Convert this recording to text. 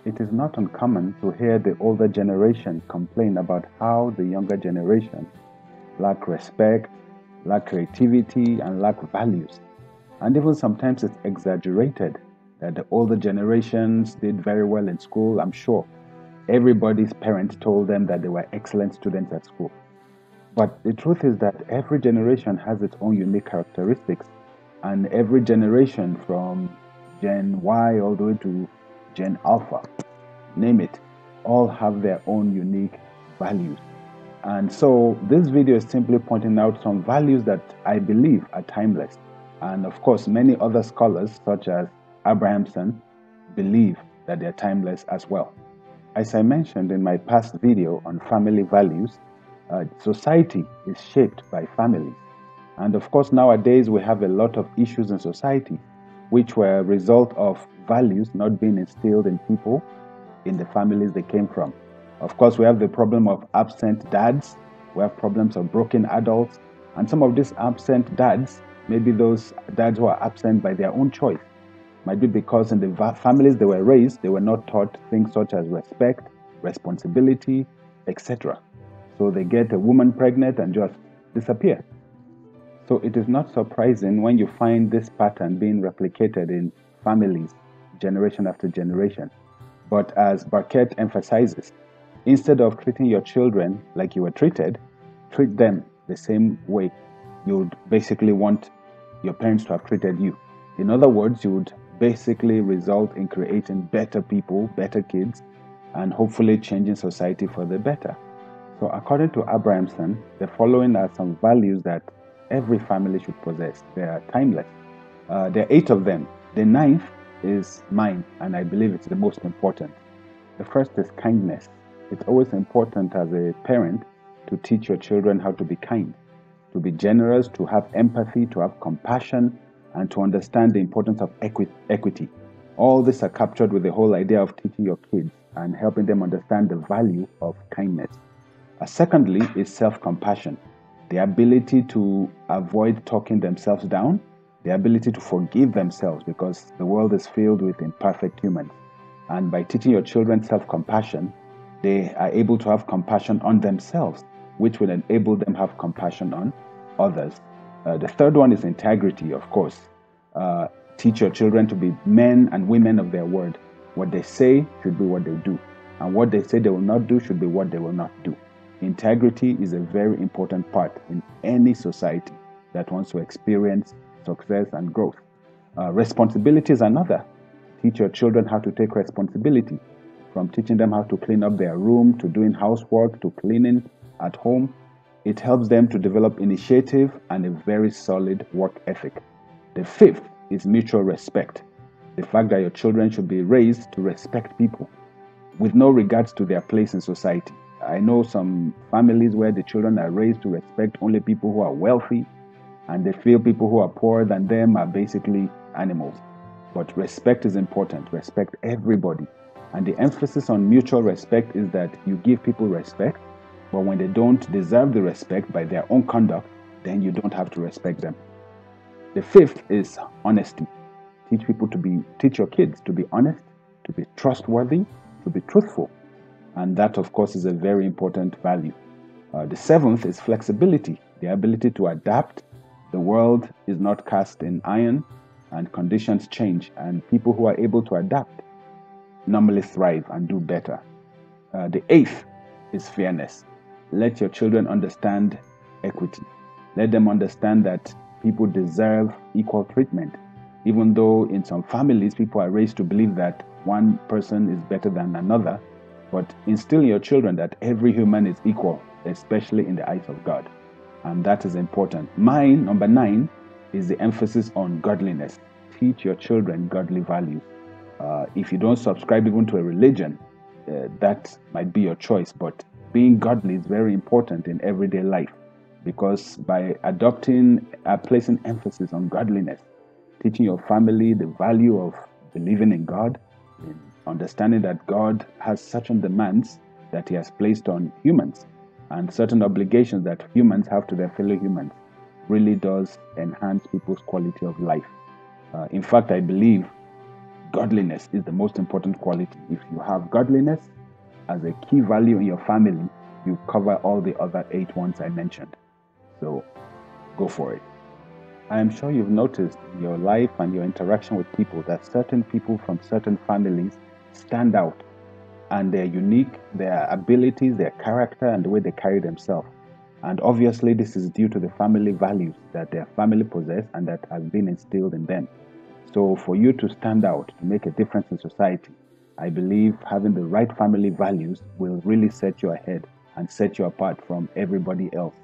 It is not uncommon to hear the older generation complain about how the younger generation lack respect, lack creativity, and lack values. And even sometimes it's exaggerated that the older generations did very well in school. I'm sure everybody's parents told them that they were excellent students at school. But the truth is that every generation has its own unique characteristics, and every generation from Gen Y all the way to Gen Alpha, name it, all have their own unique values. And so this video is simply pointing out some values that I believe are timeless. And of course, many other scholars, such as Abrahamson, believe that they're timeless as well. As I mentioned in my past video on family values, society is shaped by families. And of course, nowadays we have a lot of issues in society which were a result of values not being instilled in people in the families they came from. Of course, we have the problem of absent dads. We have problems of broken adults. And some of these absent dads, maybe those dads who are absent by their own choice, might be because in the families they were raised, they were not taught things such as respect, responsibility, etc. So they get a woman pregnant and just disappear. So it is not surprising when you find this pattern being replicated in families, generation after generation. But as Burkett emphasizes, instead of treating your children like you were treated, treat them the same way you would basically want your parents to have treated you. In other words, you would basically result in creating better people, better kids, and hopefully changing society for the better. So according to Abrahamson, the following are some values that every family should possess. They are timeless. There are 8 of them. The 9th is mine, and I believe it's the most important. The first is kindness. It's always important as a parent to teach your children how to be kind, to be generous, to have empathy, to have compassion, and to understand the importance of equity. All these are captured with the whole idea of teaching your kids and helping them understand the value of kindness. Secondly is self-compassion, the ability to avoid talking themselves down, the ability to forgive themselves, because the world is filled with imperfect humans. And by teaching your children self-compassion, they are able to have compassion on themselves, which will enable them to have compassion on others. The third one is integrity, of course. Teach your children to be men and women of their word. What they say should be what they do, and what they say they will not do should be what they will not do. Integrity is a very important part in any society that wants to experience success and growth. Responsibility is another. Teach your children how to take responsibility, from teaching them how to clean up their room, to doing housework, to cleaning at home. It helps them to develop initiative and a very solid work ethic. The 5th is mutual respect. The fact that your children should be raised to respect people with no regards to their place in society. I know some families where the children are raised to respect only people who are wealthy, and they feel people who are poorer than them are basically animals. But respect is important. Respect everybody. And the emphasis on mutual respect is that you give people respect, but when they don't deserve the respect by their own conduct, then you don't have to respect them. The 5th is honesty. Teach your kids to be honest, to be trustworthy, to be truthful. And that, of course, is a very important value. The 7th is flexibility, the ability to adapt. The world is not cast in iron, and conditions change, and people who are able to adapt normally thrive and do better. The 8th is fairness. Let your children understand equity. Let them understand that people deserve equal treatment, even though in some families people are raised to believe that one person is better than another. But instill in your children that every human is equal, especially in the eyes of God. And that is important. Mine, number 9, is the emphasis on godliness. Teach your children godly values. If you don't subscribe even to a religion, that might be your choice. But being godly is very important in everyday life, because by placing emphasis on godliness, teaching your family the value of believing in God, in understanding that God has certain demands that He has placed on humans and certain obligations that humans have to their fellow humans, really does enhance people's quality of life. In fact, I believe godliness is the most important quality. If you have godliness as a key value in your family, you cover all the other 8 ones I mentioned. So go for it. I am sure you've noticed in your life and your interaction with people that certain people from certain families stand out, and they're unique, their abilities, their character, and the way they carry themselves. And obviously, this is due to the family values that their family possess and that has been instilled in them. So, for you to stand out, to make a difference in society, I believe having the right family values will really set you ahead and set you apart from everybody else.